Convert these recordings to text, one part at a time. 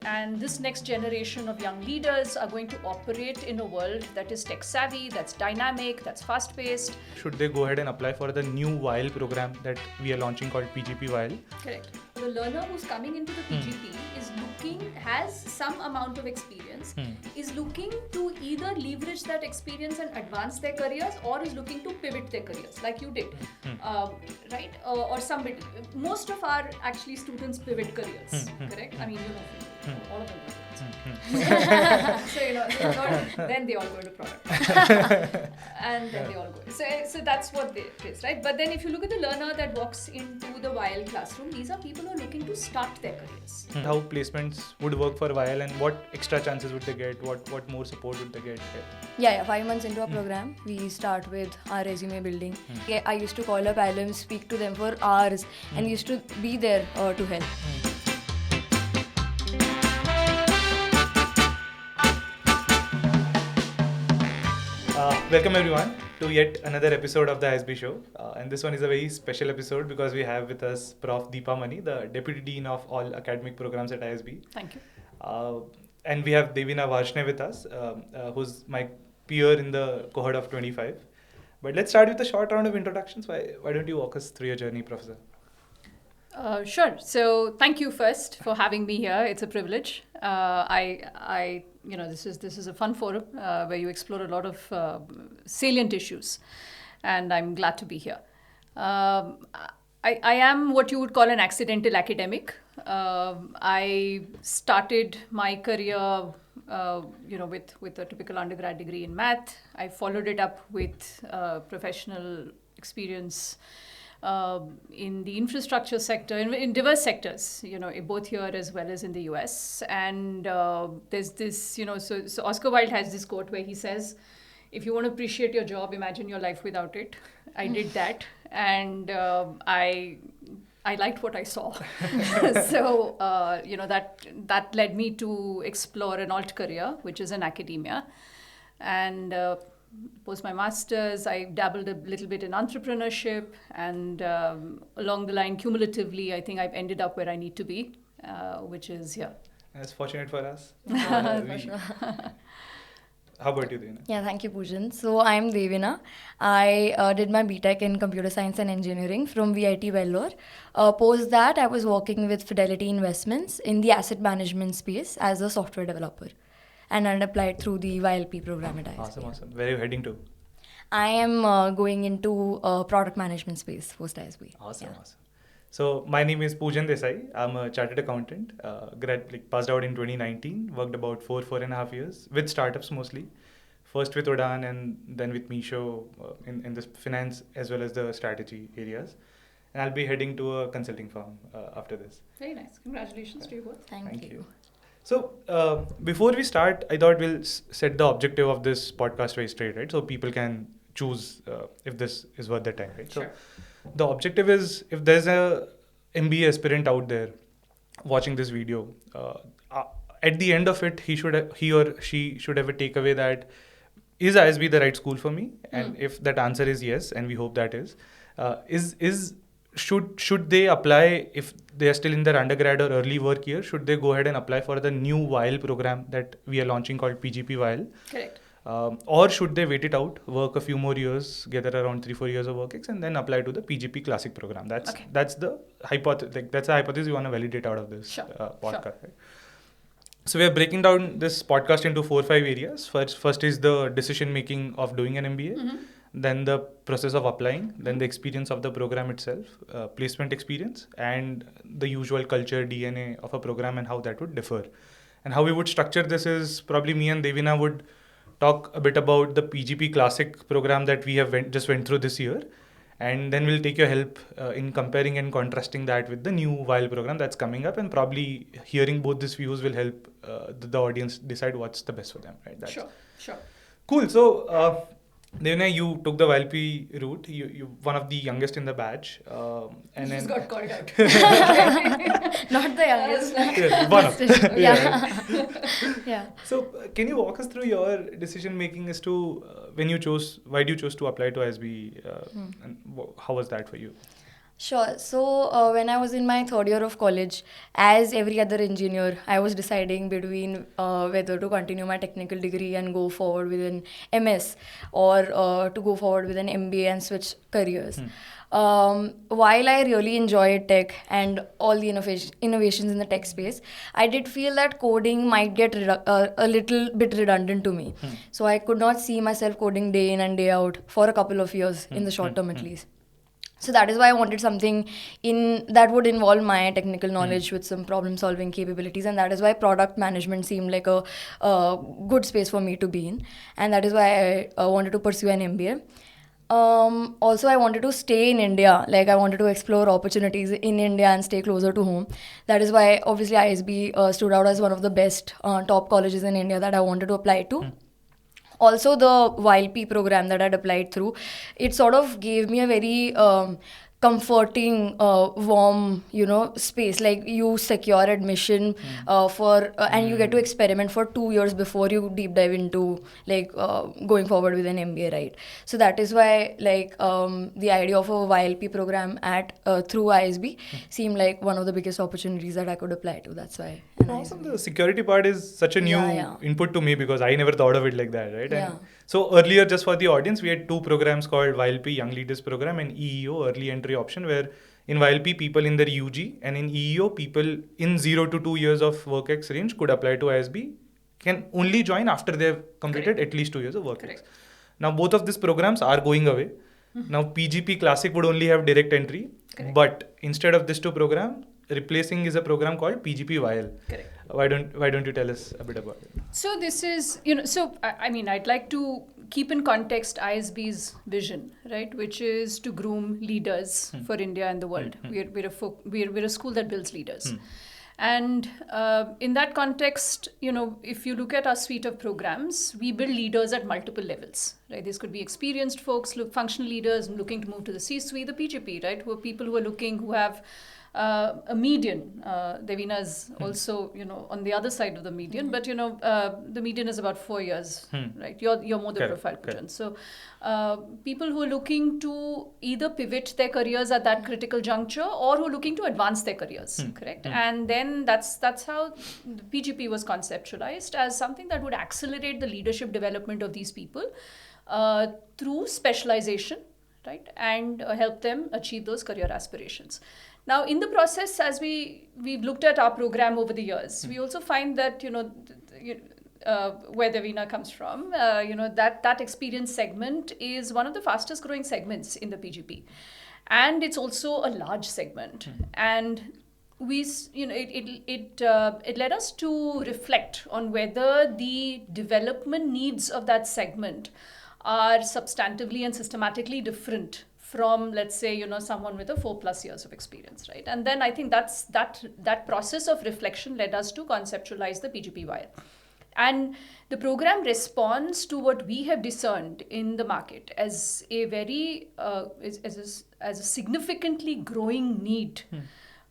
and this next generation of young leaders are going to operate in a world that is tech savvy, that's dynamic, that's fast paced. Should they go ahead and apply for the new YL program that we are launching called PGP YL? Correct. The learner who's coming into the PGP has some amount of experience, is looking to either leverage that experience and advance their careers, or is looking to pivot their careers like you did, right? Or somebody. Most of our actually students pivot careers, correct? I mean, all of them are. So, then they all go to product. And then they all go. So that's what it is, right? But then if you look at the learner that walks into the YL classroom, these are people who are looking to start their careers. How placements would work for YL and what extra chances would they get? What more support would they get? Yeah. 5 months into our program, we start with our resume building. I used to call up alums, speak to them for hours, and used to be there to help. Welcome everyone to yet another episode of the ISB Show. And this one is a very special episode because we have with us Prof Deepa, the Deputy Dean of all academic programs at ISB. Thank you. And we have Devina Varshney with us, who's my peer in the cohort of 25. But let's start with a short round of introductions. Why don't you walk us through your journey, Professor? Sure. So thank you first for having me here. It's a privilege. This is a fun forum where you explore a lot of salient issues, and I'm glad to be here. I am what you would call an accidental academic. I started my career, with a typical undergrad degree in math. I followed it up with professional experience in the infrastructure sector, in diverse sectors, both here as well as in the US. And there's this, so Oscar Wilde has this quote where he says, if you want to appreciate your job, imagine your life without it. I did that, and I liked what I saw. So, that led me to explore an alt career, which is in academia. And post my master's, I dabbled a little bit in entrepreneurship, and along the line, cumulatively, I think I've ended up where I need to be, which is here. That's fortunate for us. How about you, Devina? Yeah, thank you, Poojan. So I'm Devina. I did my BTech in Computer Science and Engineering from VIT Vellore. Post that, I was working with Fidelity Investments in the asset management space as a software developer. And I applied through the YLP program at ISB. Awesome. Where are you heading to? I am going into product management space post ISB. Awesome. So my name is Poojan Desai. I'm a chartered accountant. Passed out in 2019. Worked about 4.5 years with startups mostly. First with Udaan and then with Meesho in the finance as well as the strategy areas. And I'll be heading to a consulting firm after this. Very nice. Congratulations to you both. Thank you. So before we start, I thought we'll set the objective of this podcast very straight, right? So people can choose if this is worth their time, right? Sure. So the objective is, if there's a MBA aspirant out there watching this video, at the end of it, he or she should have a takeaway that, is ISB the right school for me? And if that answer is yes, and we hope that is, should they apply if they are still in their undergrad or early work year? Should they go ahead and apply for the new YL program that we are launching called PGP YL? Correct. Or should they wait it out, work a few more years, gather around 3-4 years of work ex, and then apply to the PGP Classic program? That's the hypothesis. That's the hypothesis we want to validate out of this podcast. Sure. Right? So we are breaking down this podcast into 4-5 areas. First is the decision making of doing an MBA. Then the process of applying, then the experience of the program itself, placement experience, and the usual culture, DNA of a program and how that would differ. And how we would structure this is probably me and Devina would talk a bit about the PGP Classic program that we have just went through this year. And then we'll take your help in comparing and contrasting that with the new YL program that's coming up. And probably hearing both these views will help the audience decide what's the best for them. Right? Sure. Cool. So, Devina, you took the YLP route. You one of the youngest in the batch. And then got called out. Not the youngest. One of. Yeah. So, can you walk us through your decision making as to why do you chose to apply to ISB, and how was that for you? Sure. So when I was in my third year of college, as every other engineer, I was deciding between whether to continue my technical degree and go forward with an MS, or to go forward with an MBA and switch careers. While I really enjoyed tech and all the innovations in the tech space, I did feel that coding might get a little bit redundant to me. So I could not see myself coding day in and day out for a couple of years in the short term at least. So that is why I wanted something in that would involve my technical knowledge with some problem solving capabilities, and that is why product management seemed like a good space for me to be in, and that is why I wanted to pursue an MBA. Also, I wanted to stay in India. Like, I wanted to explore opportunities in India and stay closer to home. That is why, obviously, ISB stood out as one of the best top colleges in India that I wanted to apply to. Also, the YLP program that I'd applied through, it sort of gave me a very comforting, warm, space. Like, you secure admission and you get to experiment for 2 years before you deep dive into going forward with an MBA, right? So that is why the idea of a YLP program through ISB seemed like one of the biggest opportunities that I could apply to. That's why. Awesome. The security part is such a new input to me because I never thought of it like that, right? Yeah. And so earlier, just for the audience, we had two programs called YLP Young Leaders Program and EEO Early Entry Option, where in YLP people in their UG and in EEO people in 0 to 2 years of work ex range could apply to ISB, can only join after they've completed at least 2 years of work ex. Now both of these programs are going away. Now PGP Classic would only have direct entry, but instead of these two programs, replacing is a program called PGP YL. Correct. Why don't you tell us a bit about it? So this is, I'd like to keep in context ISB's vision, right, which is to groom leaders for India and the world. We're a school that builds leaders. And in that context, if you look at our suite of programs, we build leaders at multiple levels, right? This could be experienced folks, functional leaders looking to move to the C-suite, the PGP, right? Who are people who have a median. Devina is also, on the other side of the median, but the median is about 4 years, right? You're more the profile, Poojan. So people who are looking to either pivot their careers at that critical juncture or who are looking to advance their careers, correct? And then that's how the PGP was conceptualized as something that would accelerate the leadership development of these people through specialization, right? And help them achieve those career aspirations. Now, in the process, as we've looked at our program over the years, we also find that, where Devina comes from, that experience segment is one of the fastest growing segments in the PGP. And it's also a large segment. And it led us to reflect on whether the development needs of that segment are substantively and systematically different from, let's say, someone with a 4+ years of experience, right? And then I think that process of reflection led us to conceptualize the PGP YL. And the program responds to what we have discerned in the market as a very, as a significantly growing need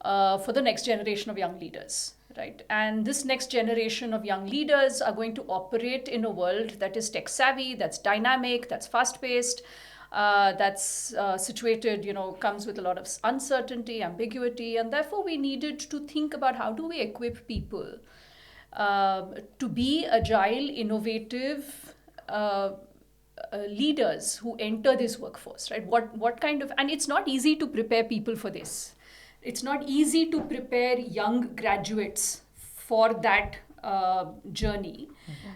for the next generation of young leaders. Right. And this next generation of young leaders are going to operate in a world that is tech savvy, that's dynamic, that's fast paced, that's situated, comes with a lot of uncertainty, ambiguity, and therefore we needed to think about how do we equip people to be agile, innovative leaders who enter this workforce, right? What kind of, and it's not easy to prepare people for this. It's not easy to prepare young graduates for that journey.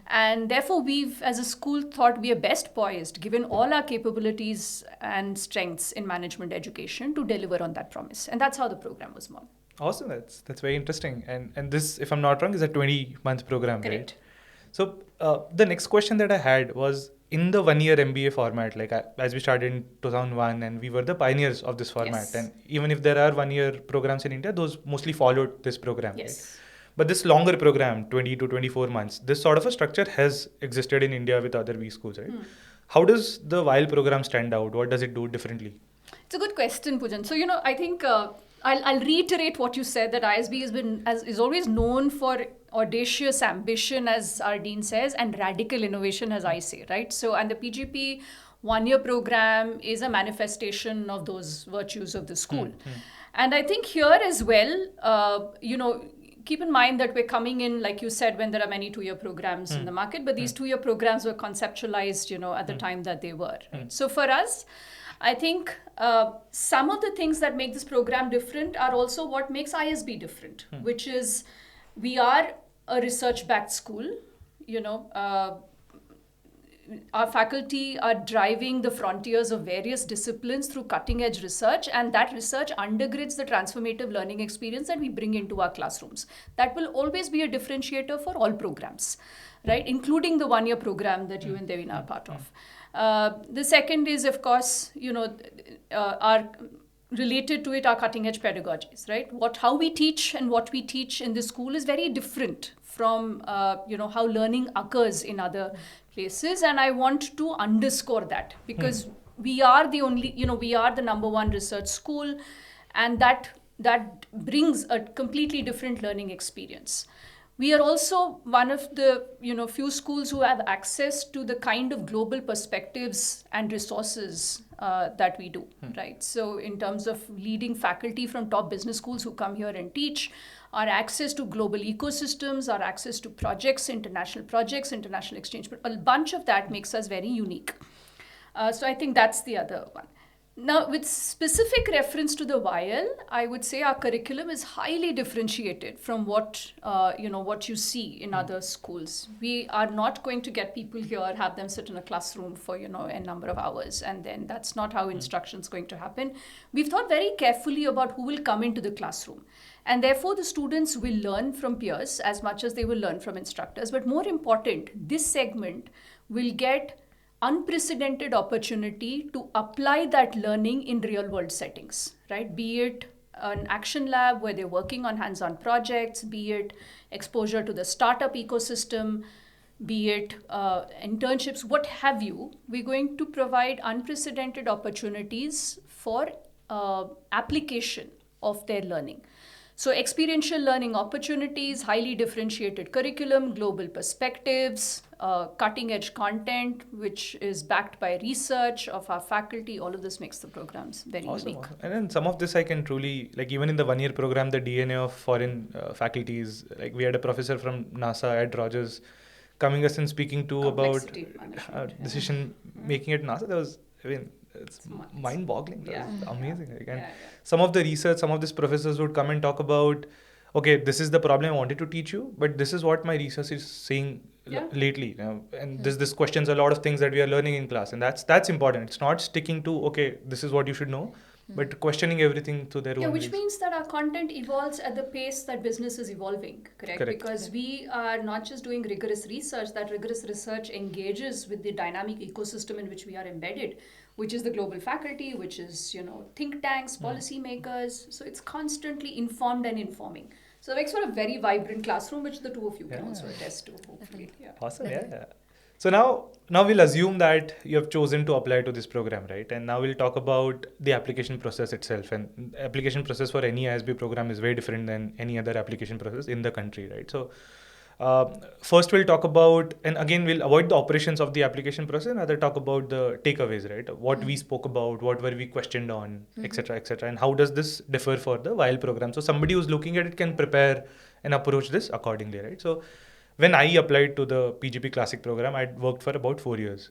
And therefore, we've, as a school, thought we are best poised, given all our capabilities and strengths in management education, to deliver on that promise. And that's how the program was born. Awesome. That's very interesting. And this, if I'm not wrong, is a 20-month program, correct, right? So the next question that I had was, in the 1-year MBA format, as we started in 2001, and we were the pioneers of this format. Yes. And even if there are 1-year programs in India, those mostly followed this program. Yes. Right? But this longer program, 20 to 24 months, this sort of a structure has existed in India with other V schools, right? How does the YL program stand out? What does it do differently? It's a good question, Poojan. So, I think I'll reiterate what you said, that ISB is always known for audacious ambition, as our dean says, and radical innovation, as I say, right? So, and the PGP one-year program is a manifestation of those virtues of the school. And I think here as well, keep in mind that we're coming in, like you said, when there are many 2-year programs in the market, but these 2-year programs were conceptualized, at the time that they were. Right? So for us, I think some of the things that make this program different are also what makes ISB different, which is we are a research-backed school. Our faculty are driving the frontiers of various disciplines through cutting-edge research, and that research undergirds the transformative learning experience that we bring into our classrooms. That will always be a differentiator for all programs, right? Including the 1-year program that you and Devina are part of. The second is, of course, our related to it are cutting-edge pedagogies, right? How we teach and what we teach in the school is very different from, how learning occurs in other places. And I want to underscore that because we are the only, we are the #1 research school, and that brings a completely different learning experience. We are also one of the few schools who have access to the kind of global perspectives and resources that we do, right? So in terms of leading faculty from top business schools who come here and teach, our access to global ecosystems, our access to projects, international exchange, but a bunch of that makes us very unique. So I think that's the other one. Now, with specific reference to the YL, I would say our curriculum is highly differentiated from what you see in other schools. We are not going to get people here, have them sit in a classroom for a number of hours, and then that's not how instruction is going to happen. We've thought very carefully about who will come into the classroom, and therefore the students will learn from peers as much as they will learn from instructors. But more important, this segment will get unprecedented opportunity to apply that learning in real world settings, right? Be it an action lab where they're working on hands-on projects, be it exposure to the startup ecosystem, be it internships, what have you. We're going to provide unprecedented opportunities for application of their learning. So experiential learning opportunities, highly differentiated curriculum, global perspectives, cutting-edge content, which is backed by research of our faculty. All of this makes the programs very unique. And then some of this I can truly, even in the 1-year program, the DNA of foreign faculties, we had a professor from NASA, Ed Rogers, coming us and speaking to about decision making at NASA. That was, it's mind-boggling. That was amazing. And some of the research, some of these professors would come and talk about, okay, this is the problem I wanted to teach you, but this is what my research is saying lately. And this questions a lot of things that we are learning in class. And that's important. It's not sticking to, okay, this is what you should know, but questioning everything to their own which means that our content evolves at the pace that business is evolving, correct? Because we are not just doing rigorous research, that rigorous research engages with the dynamic ecosystem in which we are embedded, which is the global faculty, which is, think tanks, policy makers. So it's constantly informed and informing. So it makes for a very vibrant classroom, which the two of you can also attest to, hopefully. Awesome, So now we'll assume that you have chosen to apply to this program, right? And now we'll talk about the application process itself. And application process for any ISB program is very different than any other application process in the country, right? So first we'll talk about, and again we'll avoid the operations of the application process and rather talk about the takeaways, right? What we spoke about, what were we questioned on, etc., and how does this differ for the YL program? So somebody who's looking at it can prepare and approach this accordingly, right? So when I applied to the PGP Classic program, I'd worked for about 4 years.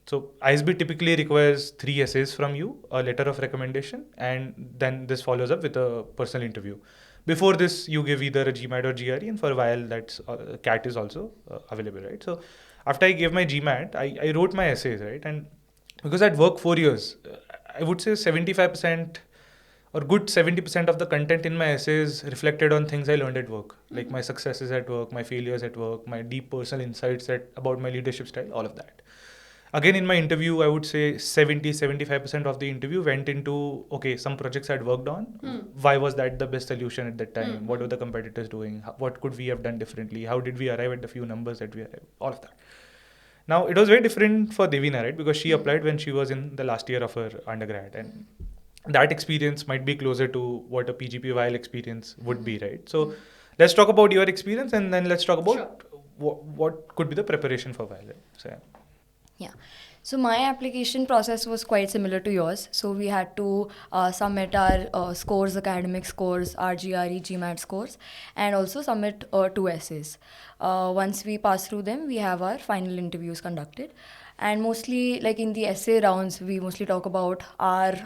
So ISB typically requires 3 essays from you, a letter of recommendation, and then this follows up with a personal interview. Before this, you give either a GMAT or GRE, and for a while, that's CAT is also available, right? So after I gave my GMAT, I wrote my essays, right? And because I'd worked 4 years, I would say 75% or good 70% of the content in my essays reflected on things I learned at work, like my successes at work, my failures at work, my deep personal insights about my leadership style, all of that. Again, in my interview, I would say 70-75% of the interview went into, okay, some projects I'd worked on. Why was that the best solution at that time? What were the competitors doing? What could we have done differently? How did we arrive at the few numbers that we arrived? All of that. Now, it was very different for Devina, right? Because she applied when she was in the last year of her undergrad. And that experience might be closer to what a PGP YL experience would be, right? So let's talk about your experience, and then let's talk about what could be the preparation for YL. Right? So, yeah. So my application process was quite similar to yours. So we had to submit our scores, academic scores, our GRE, GMAT scores, and also submit 2 essays. Once we pass through them, we have our final interviews conducted. And mostly, like in the essay rounds, we mostly talk about our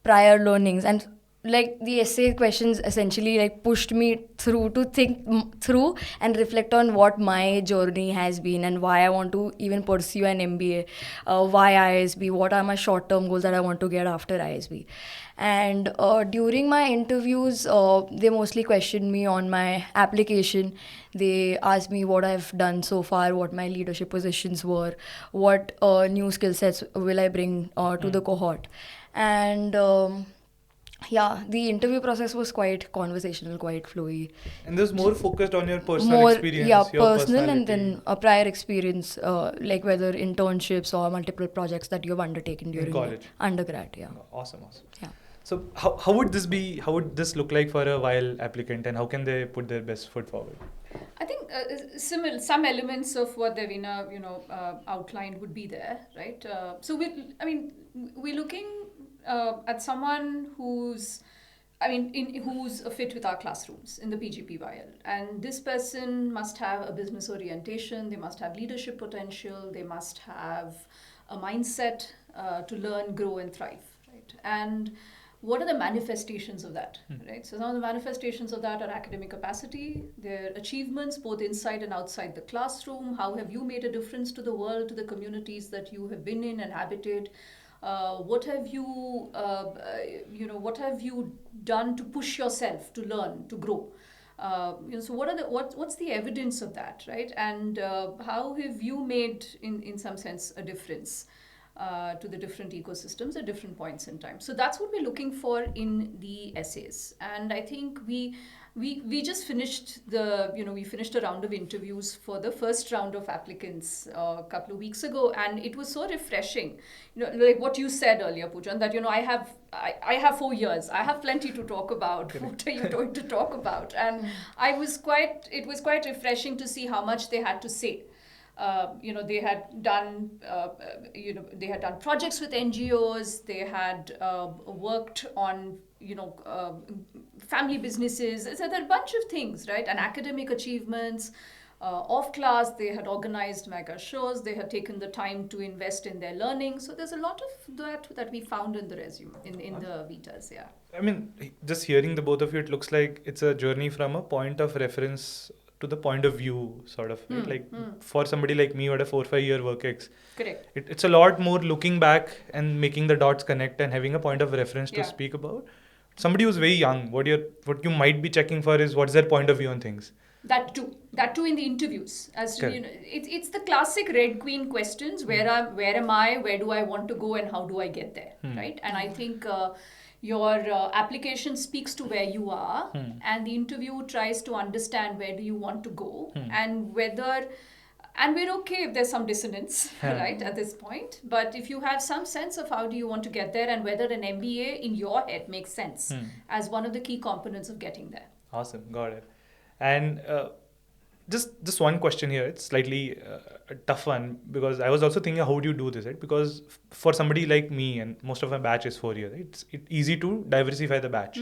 prior learnings, and like the essay questions essentially like pushed me through to think through and reflect on what my journey has been and why I want to even pursue an MBA, why ISB, what are my short-term goals that I want to get after ISB. And during my interviews, they mostly questioned me on my application. They asked me what I've done so far, what my leadership positions were, what new skill sets will I bring to the cohort. And yeah, the interview process was quite conversational, quite flowy. And this more focused on your personal experience. Yeah, personal, and then a prior experience, like whether internships or multiple projects that you've undertaken during college. Undergrad. Yeah. Awesome. Yeah. So how would this be? How would this look like for a YL applicant, and how can they put their best foot forward? I think some elements of what Devina outlined would be there, right? So we're looking at someone who's a fit with our classrooms in the PGP YL. And this person must have a business orientation, they must have leadership potential, they must have a mindset to learn, grow, and thrive, right? And what are the manifestations of that, right? So some of the manifestations of that are academic capacity, their achievements both inside and outside the classroom. How have you made a difference to the world, to the communities that you have been in and habited? What have you, what have you done to push yourself to learn, to grow? So what's the evidence of that, right? And how have you made, in some sense, a difference to the different ecosystems at different points in time? So that's what we're looking for in the essays. And I think we just finished we finished a round of interviews for the first round of applicants a couple of weeks ago, and it was so refreshing. Like what you said earlier, Poojan, that I have 4 years, I have plenty to talk about. What are you going to talk about? And it was quite refreshing to see how much they had to say. They had done projects with NGOs. They had worked on family businesses. So there are a bunch of things, right? And academic achievements. Off class, they had organized mega shows. They had taken the time to invest in their learning. So there's a lot of that we found in the resume, in the Vitas. Yeah. I mean, just hearing the both of you, it looks like it's a journey from a point of reference to the point of view, sort of, right? For somebody like me who had a 4 or 5 year work ex, correct. It's a lot more looking back and making the dots connect and having a point of reference to speak about. Somebody who's very young, what you might be checking for is what's their point of view on things. That too in the interviews. As it's the classic Red Queen questions: where am I? Where do I want to go? And how do I get there? Right? And I think your application speaks to where you are, and the interview tries to understand where do you want to go, and whether. And we're okay if there's some dissonance, right, at this point. But if you have some sense of how do you want to get there and whether an MBA in your head makes sense as one of the key components of getting there. Awesome. Got it. And just one question here. It's slightly a tough one because I was also thinking, how do you do this, right? Because for somebody like me, and most of my batch is 4 years, right? It's easy to diversify the batch.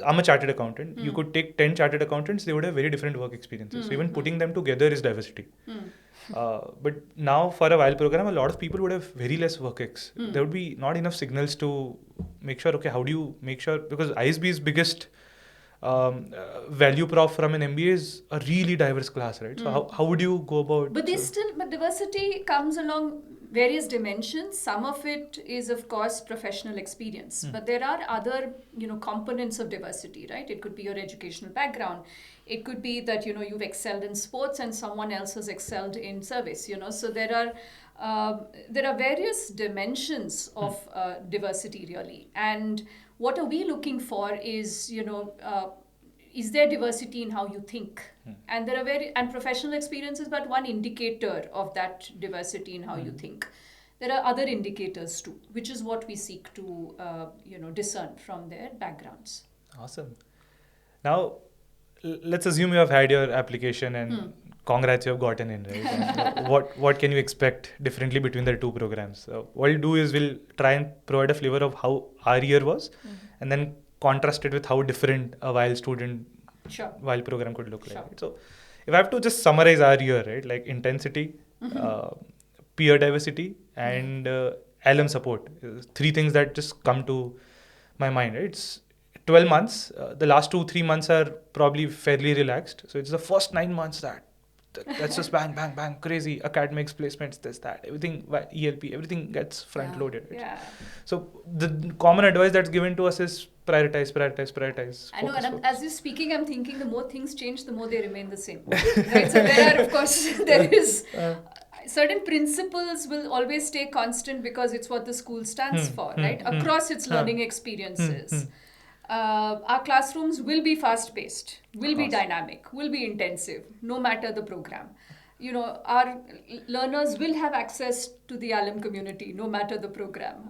I'm a chartered accountant. You could take 10 chartered accountants, they would have very different work experiences. So even putting them together is diversity. But now for a YL program, a lot of people would have very less work ex. There would be not enough signals to make sure, okay, how do you make sure, because ISB's biggest value prop from an MBA is a really diverse class, right? So how would you go about? But diversity comes along various dimensions. Some of it is, of course, professional experience, but there are other components of diversity, right? It could be your educational background. It could be that you've excelled in sports and someone else has excelled in service. So there are various dimensions of diversity, really. And what are we looking for is, is there diversity in how you think? And there are professional experience is but one indicator of that diversity in how you think. There are other indicators too, which is what we seek to, discern from their backgrounds. Awesome. Now, let's assume you have had your application and congrats, you have gotten in, right? And what can you expect differently between the two programs? What we'll do is we'll try and provide a flavor of how our year was, and then contrast it with how different a YL student, YL program could look like. Right? So if I have to just summarize our year, right, like intensity, peer diversity, and alum support, three things that just come to my mind. Right? It's 12 months. The last 2-3 months are probably fairly relaxed. So it's the first 9 months that's just bang, bang, bang, crazy academics, placements, this, that, everything, ELP, everything gets front loaded. Right? Yeah. So the common advice that's given to us is prioritize. I know, and as you're speaking, I'm thinking the more things change, the more they remain the same. Right? So there are, of course, there is certain principles will always stay constant because it's what the school stands for, right? Across its learning experiences. Our classrooms will be fast-paced, will be dynamic, will be intensive, no matter the program. You know, our learners will have access to the alum community, no matter the program.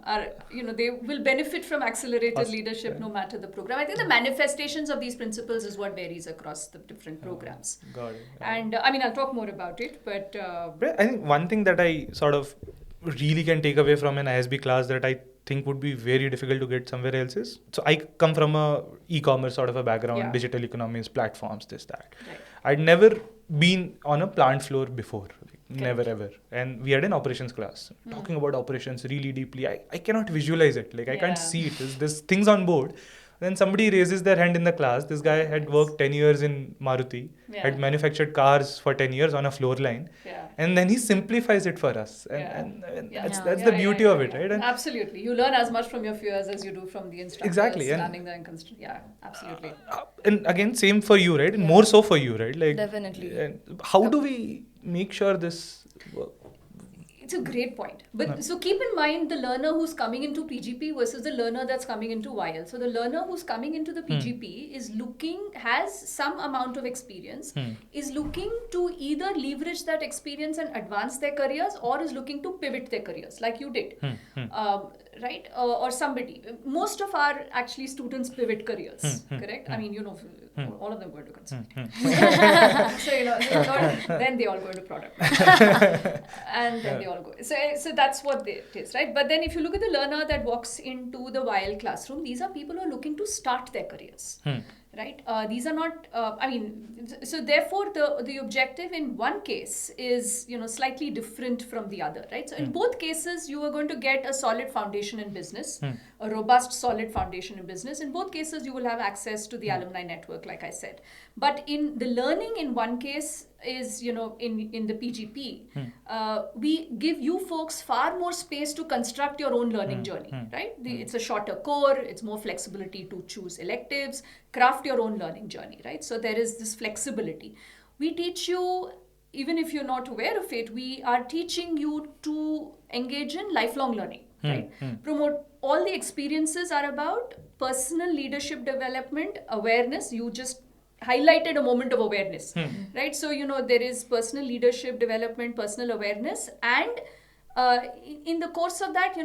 They will benefit from accelerated leadership, no matter the program. I think the manifestations of these principles is what varies across the different programs. Got it. And I'll talk more about it, but I think one thing that I sort of really can take away from an ISB class that I think would be very difficult to get somewhere else is, so I come from a e-commerce sort of a background, digital economies, platforms, this, that. Right. I'd never been on a plant floor before, never ever. And we had an operations class, talking about operations really deeply. I cannot visualize it, I can't see it. There's things on board. Then somebody raises their hand in the class. This guy had worked 10 years in Maruti, had manufactured cars for 10 years on a floor line. And then he simplifies it for us. And that's the beauty of it, right? And absolutely. You learn as much from your fears as you do from the instructors. Exactly. Standing there and yeah, absolutely. And again, same for you, right? And more so for you, right? Definitely. How do we make sure this works? It's a great point. But so keep in mind the learner who's coming into PGP versus the learner that's coming into YL. So the learner who's coming into the PGP has some amount of experience, is looking to either leverage that experience and advance their careers, or is looking to pivot their careers like you did. Right? Or somebody. Most of our actually students pivot careers, correct? All of them go into consulting. So, then they all go into product. And then they all go. So that's what it is, right? But then if you look at the learner that walks into the YL classroom, these are people who are looking to start their careers. Right? These are not, so therefore the objective in one case is, slightly different from the other, right? So in both cases, you are going to get a solid foundation in business, a robust, solid foundation in business. In both cases, you will have access to the alumni network, like I said. But in the learning in one case is, in the PGP, we give you folks far more space to construct your own learning journey, right? It's a shorter core, it's more flexibility to choose electives, craft your own learning journey, right? So there is this flexibility. We teach you, even if you're not aware of it, we are teaching you to engage in lifelong learning, right? Promote all the experiences are about personal leadership development, awareness. You just highlighted a moment of awareness, right? So, there is personal leadership development, personal awareness, and in the course of that,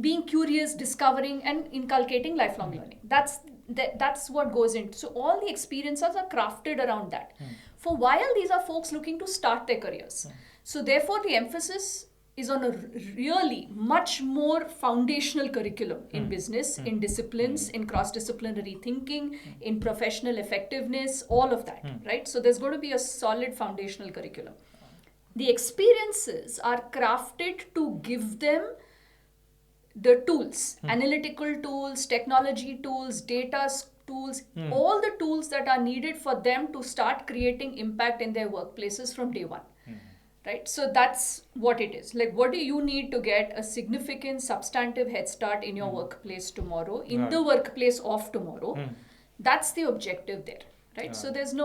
being curious, discovering, and inculcating lifelong learning. That's what goes into. So all the experiences are crafted around that. For while these are folks looking to start their careers. So therefore the emphasis is on a really much more foundational curriculum in business, in disciplines, in cross-disciplinary thinking, in professional effectiveness, all of that, right? So there's going to be a solid foundational curriculum. The experiences are crafted to give them the tools, analytical tools, technology tools, data tools, all the tools that are needed for them to start creating impact in their workplaces from day one. Right? So that's what it is. Like, what do you need to get a significant substantive head start in your workplace tomorrow, in the workplace of tomorrow? That's the objective there, right? So there's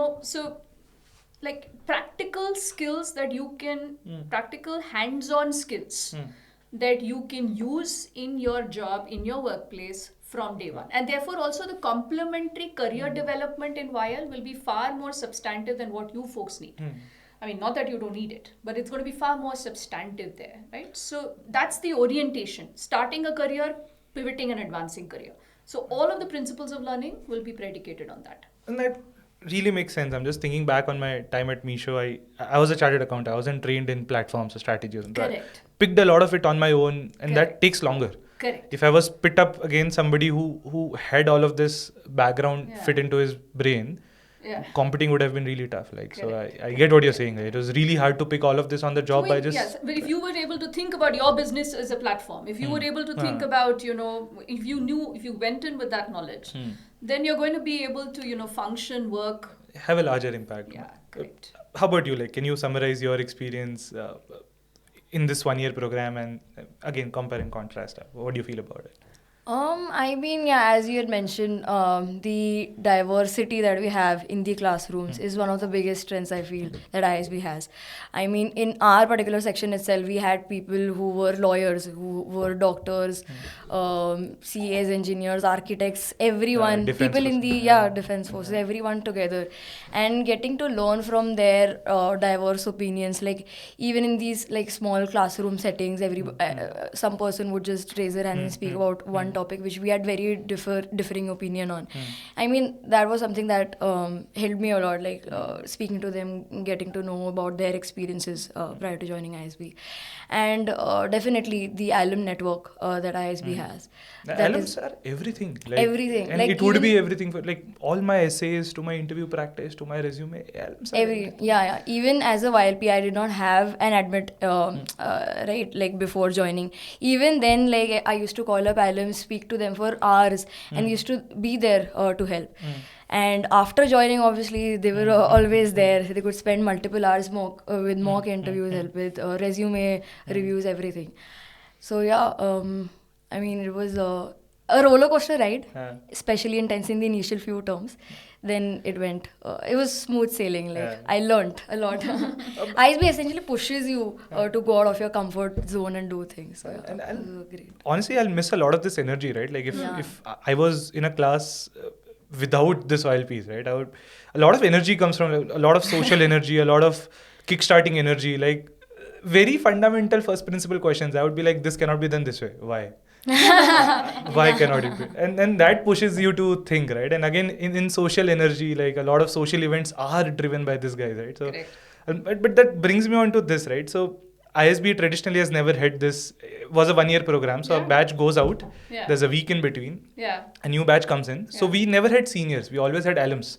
practical skills that you can, practical hands-on skills that you can use in your job, in your workplace from day one. And therefore also the complementary career development in YL will be far more substantive than what you folks need. Not that you don't need it, but it's going to be far more substantive there, right? So that's the orientation, starting a career, pivoting and advancing career. So all of the principles of learning will be predicated on that. And that really makes sense. I'm just thinking back on my time at Meesho. I was a chartered accountant. I wasn't trained in platforms or strategies. Correct. Picked a lot of it on my own, and Correct. that takes longer. Correct. If I was pit up against somebody who had all of this background fit into his brain, competing would have been really tough. So I get what you're saying. It was really hard to pick all of this on the job by just. Yes, but if you were able to think about your business as a platform, if you were able to think about, if you went in with that knowledge, then you're going to be able to, function, work. Have a larger impact. Yeah, correct. How about you? Can you summarize your experience in this 1 year program and again compare and contrast? What do you feel about it? I mean, yeah, as you had mentioned, the diversity that we have in the classrooms is one of the biggest strengths I feel that ISB has. I mean, in our particular section itself, we had people who were lawyers, who were doctors, CAs, engineers, architects, everyone, people in the defense forces, everyone together, and getting to learn from their diverse opinions. Even in these small classroom settings, some person would just raise their hand and speak about one topic which we had very differing opinion on. I mean, that was something that helped me a lot, speaking to them, getting to know about their experiences prior to joining ISB. And definitely the alum network that ISB has. The alums are everything. Everything. And it would be everything for all my essays, to my interview practice, to my resume. Alums are everything. Yeah. Even as a YLP, I did not have an admit, before joining. Even then, I used to call up alums, speak to them for hours, and used to be there to help. And after joining, obviously, they were always there. They could spend multiple hours with mock interviews, help with resume reviews, everything. So I mean, it was a roller coaster ride, especially intense in the initial few terms. Then it went, it was smooth sailing. I learned a lot. ISB essentially pushes you to go out of your comfort zone and do things. So it was great. Honestly, I'll miss a lot of this energy, right? If I was in a class without this YLPs, right? A lot of energy comes from a lot of social energy, a lot of kickstarting energy, very fundamental first principle questions. I would be this cannot be done this way. Why? Why cannot it be? And then that pushes you to think, right? And again, in social energy, a lot of social events are driven by this guy, right? So, but that brings me on to this, right? So ISB traditionally has never had this, was a 1 year program. So a batch goes out, there's a week in between, a new batch comes in. So we never had seniors, we always had alums.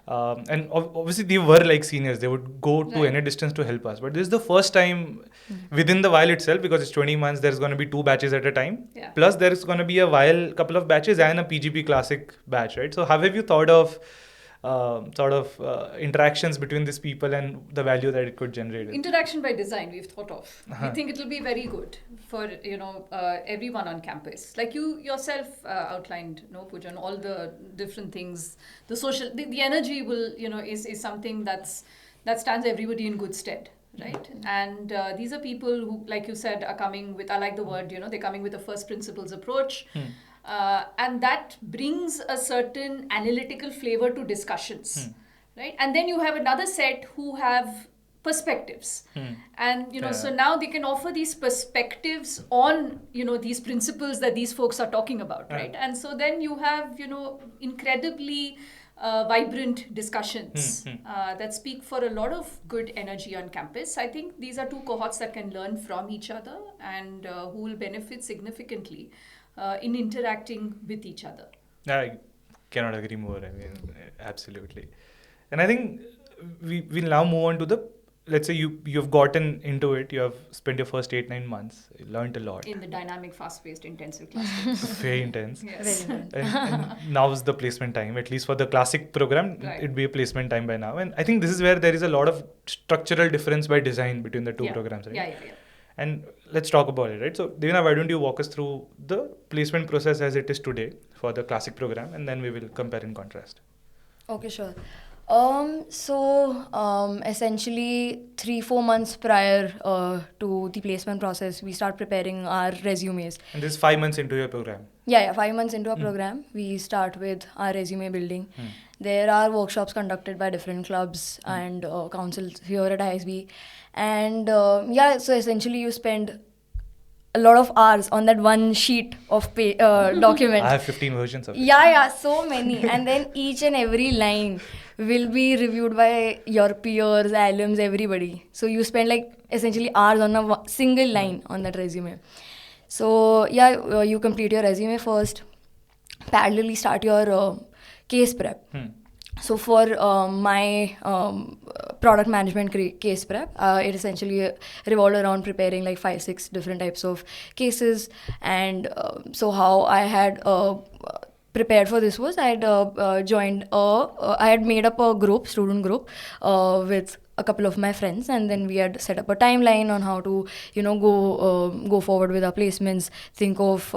And obviously they were seniors, they would go to any distance to help us. But this is the first time within the YL itself, because it's 20 months, there's going to be 2 batches at a time. Plus there's going to be a YL couple of batches and a PGP Classic batch, right? So how have you thought of interactions between these people and the value that it could generate? Interaction by design we've thought of. We think it will be very good for everyone on campus. Like you yourself outlined, Poojan, all the different things. The social, the energy will is something that stands everybody in good stead. Right. And these are people who, like you said, are coming with, I like the word, they're coming with a first principles approach. And that brings a certain analytical flavor to discussions, right? And then you have another set who have perspectives, and so now they can offer these perspectives on these principles that these folks are talking about, right? And so then you have incredibly vibrant discussions that speak for a lot of good energy on campus. I think these are 2 cohorts that can learn from each other and who will benefit significantly in interacting with each other. I cannot agree more. I mean, absolutely. And I think we'll now move on to let's say you've gotten into it, you have spent your first 8-9 months, you learned a lot. In the dynamic, fast-paced, intensive classrooms. Very intense. Yes. And now's the placement time, at least for the classic program, it'd be a placement time by now. And I think this is where there is a lot of structural difference by design between the 2 programs, right? Yeah. And let's talk about it, right? So, Devina, why don't you walk us through the placement process as it is today for the classic program, and then we will compare and contrast. Okay, sure. Essentially 3-4 months prior to the placement process, we start preparing our resumes. And this is 5 months into your program? Yeah, 5 months into our program, we start with our resume building. There are workshops conducted by different clubs and councils here at ISB. And so essentially you spend a lot of hours on that one sheet of document. I have 15 versions of it. Yeah, so many. And then each and every line will be reviewed by your peers, alums, everybody. So you spend like essentially hours on a single line on that resume. So yeah, you complete your resume first, parallelly start your case prep. So for my product management case prep, it essentially revolved around preparing like 5-6 different types of cases. And so how I had prepared for this was I had made up a student group with a couple of my friends, and then we had set up a timeline on how to go forward with our placements, think of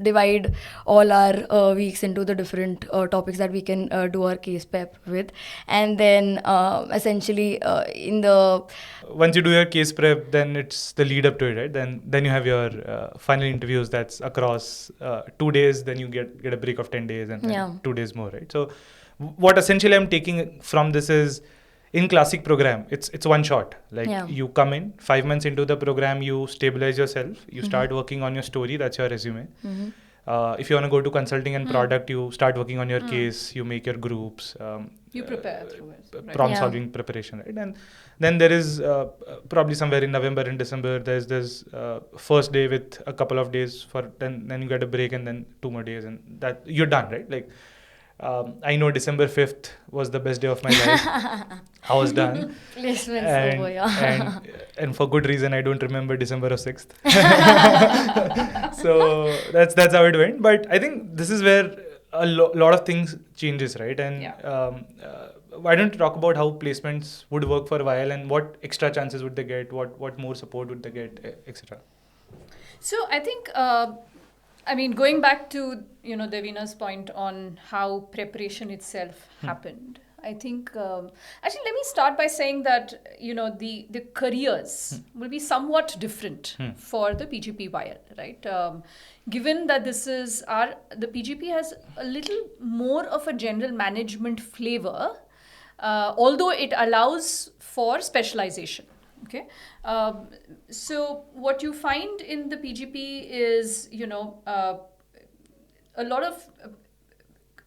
divide all our weeks into the different topics that we can do our case prep with. And then essentially once you do your case prep, then it's the lead up to it, right? Then you have your final interviews. That's across 2 days. Then you get a break of 10 days and 2 days more, right? So what essentially I'm taking from this is, in classic program, it's one shot. Like you come in 5 months into the program, you stabilize yourself, you start working on your story. That's your resume. If you want to go to consulting and product, you start working on your case, you make your groups. You prepare through it. Right. Problem solving preparation, right? And then there is probably somewhere in November and December, there's this first day with a couple of days then you get a break, and then 2 more days, and that you're done, right? Like I know December 5th was the best day of my life. I was done. Placements over, yeah. And for good reason, I don't remember December 6th. So that's how it went. But I think this is where a lot of things changes, right? And why don't you talk about how placements would work for YL, and what extra chances would they get, what more support would they get, etc. So I think, going back to Devina's point on how preparation itself happened. I think actually let me start by saying that the careers will be somewhat different for the PGP YL, right? Given that the PGP has a little more of a general management flavor, although it allows for specialization. Okay, so what you find in the PGP is a lot of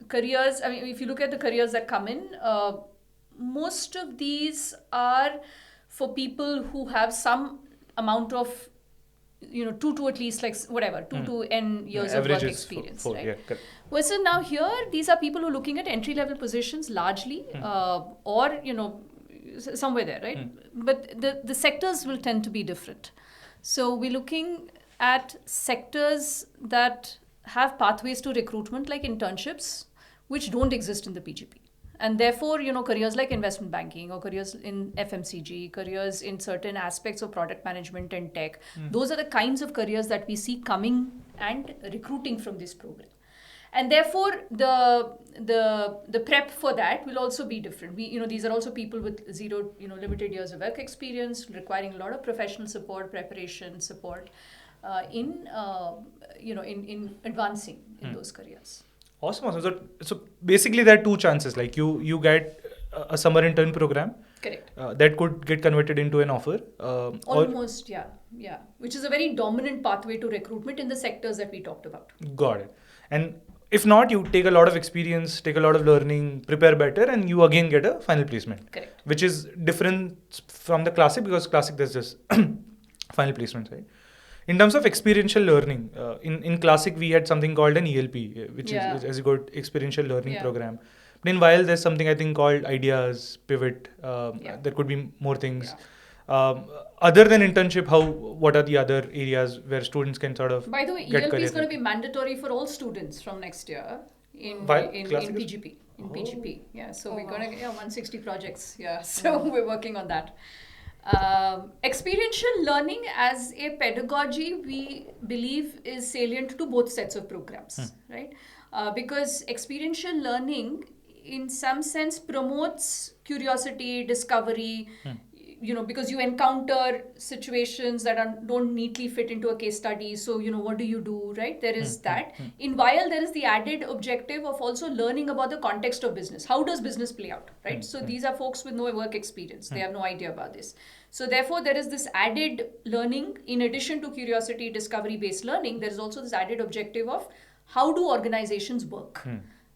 careers. I mean, if you look at the careers that come in, most of these are for people who have some amount of 2 to at least 2 to n years of work experience, right? Yeah, versus now here, these are people who are looking at entry level positions largely, or somewhere there, right? But the sectors will tend to be different. So we're looking at sectors that have pathways to recruitment like internships, which don't exist in the PGP. And therefore, careers like investment banking or careers in FMCG, careers in certain aspects of product management and tech, those are the kinds of careers that we see coming and recruiting from this program. And therefore, the prep for that will also be different. These are also people with zero, limited years of work experience, requiring a lot of professional support, preparation support in advancing in those careers. Awesome. So basically, there are 2 chances. Like you get a summer intern program. Correct. That could get converted into an offer. Almost, yeah. Which is a very dominant pathway to recruitment in the sectors that we talked about. Got it. And if not, you take a lot of experience, take a lot of learning, prepare better, and you again get a final placement. Correct. Which is different from the classic, because classic there's just final placement, right? In terms of experiential learning, in classic we had something called an ELP, which is as you got experiential learning program. But in YL there's something I think called ideas, pivot. There could be more things. Other than internship, what are the other areas where students can sort of? By the way, ELP is going to be mandatory for all students from next year in PGP. In PGP, yeah. So we're going to get 160 projects. Yeah, so we're working on that. Experiential learning as a pedagogy, we believe, is salient to both sets of programs, right? Because experiential learning, in some sense, promotes curiosity, discovery. because you encounter situations that don't neatly fit into a case study. So, what do you do, right? There is that. In YL, there is the added objective of also learning about the context of business. How does business play out, right? So these are folks with no work experience. They have no idea about this. So therefore, there is this added learning. In addition to curiosity, discovery-based learning, there is also this added objective of how do organizations work,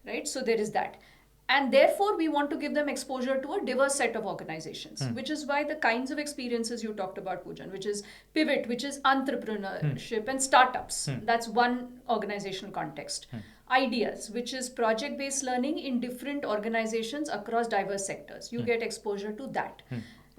right? So there is that. And therefore, we want to give them exposure to a diverse set of organizations, which is why the kinds of experiences you talked about, Poojan, which is pivot, which is entrepreneurship and startups. That's one organizational context. Ideas, which is project-based learning in different organizations across diverse sectors. You get exposure to that,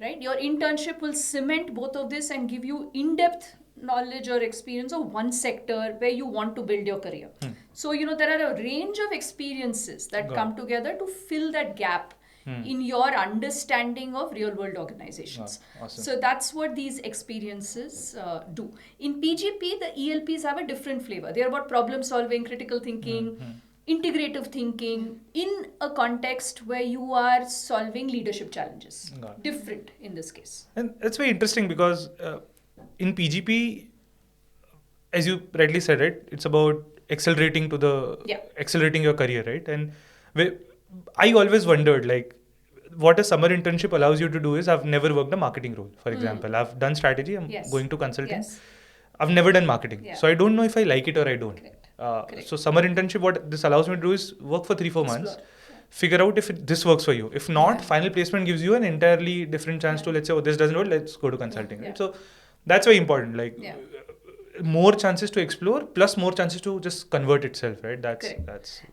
right? Your internship will cement both of this and give you in-depth knowledge or experience of one sector where you want to build your career. So, there are a range of experiences that come together to fill that gap in your understanding of real world organizations. Awesome. So that's what these experiences do. In PGP, the ELPs have a different flavor. They're about problem solving, critical thinking, integrative thinking in a context where you are solving leadership challenges. Different in this case. And it's very interesting because in PGP, as you rightly said, right, it's about accelerating your career, right? And I always wondered, like, what a summer internship allows you to do is, I've never worked a marketing role, for example. I've done strategy, I'm going to consulting. I've never done marketing. So I don't know if I like it or I don't. Correct. So summer internship, what this allows me to do is work for 3-4 months. Figure out if this works for you. If not, final placement gives you an entirely different chance to, let's say, this doesn't work, let's go to consulting. Right? So that's very important. Like more chances to explore, plus more chances to just convert itself, right? That's.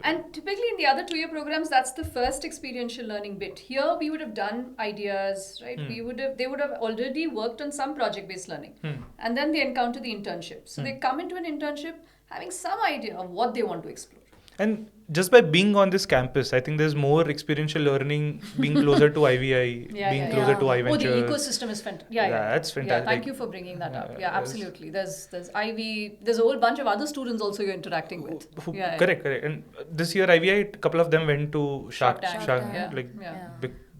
And typically in the other 2-year programs, that's the first experiential learning bit. Here we would have done ideas, right? They would have already worked on some project-based learning, and then they encounter the internship. So they come into an internship having some idea of what they want to explore. And just by being on this campus, I think there's more experiential learning, being closer to IVI, closer to iVenture. Oh, the ecosystem is fantastic. That's fantastic. Thank you for bringing that up. Yeah, absolutely. There's Ivy. There's a whole bunch of other students also you're interacting with. Correct. And this year IVI, a couple of them went to Shark Tank.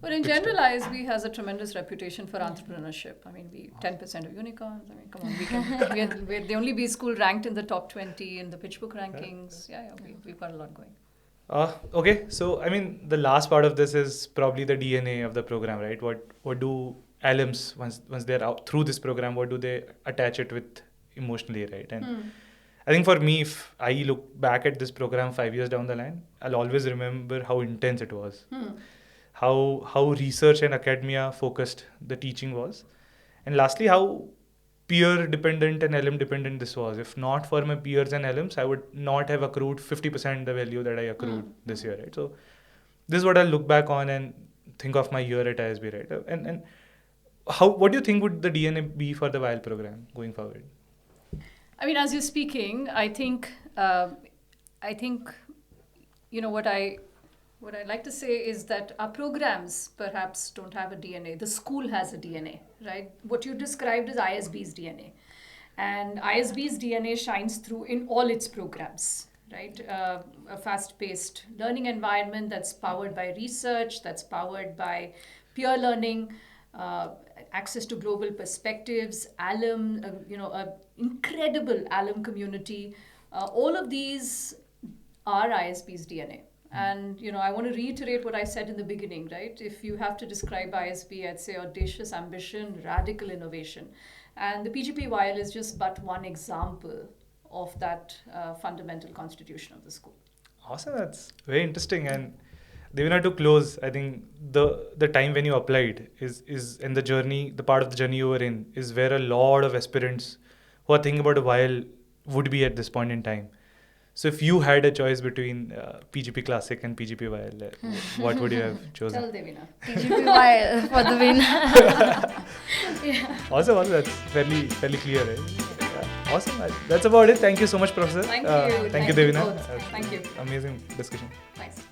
But in general, ISB has a tremendous reputation for entrepreneurship. I mean, we 10% of unicorns. I mean, come on, we're the only B school ranked in the top 20 in the PitchBook rankings. We've got a lot going. Okay, so I mean, the last part of this is probably the DNA of the program, right? What do alums, once they're out through this program, what do they attach it with emotionally, right? And I think for me, if I look back at this program 5 years down the line, I'll always remember how intense it was. How research and academia focused the teaching was. And lastly, how peer dependent and alum dependent this was. If not for my peers and alums, I would not have accrued 50% the value that I accrued this year, right? So this is what I'll look back on and think of my year at ISB, right? And what do you think would the DNA be for the YL program going forward? I mean, as you're speaking, I think what I'd like to say is that our programs perhaps don't have a DNA. The school has a DNA, right? What you described is ISB's DNA. And ISB's DNA shines through in all its programs, right? A fast-paced learning environment that's powered by research, that's powered by peer learning, access to global perspectives, alum, an incredible alum community. All of these are ISB's DNA. And, I want to reiterate what I said in the beginning, right? If you have to describe ISB, I'd say audacious ambition, radical innovation. And the PGP YL is just but one example of that fundamental constitution of the school. Awesome. That's very interesting. And Devina, to close, I think the time when you applied is in the journey, the part of the journey you were in is where a lot of aspirants who are thinking about a YL would be at this point in time. So if you had a choice between PGP Classic and PGP YL, what would you have chosen? Tell Devina. PGP YL for the win. Awesome. That's fairly clear, right? Awesome. That's about it. Thank you so much, Professor. Thank you. Thank you, Devina. Thank you. Amazing discussion. Thanks.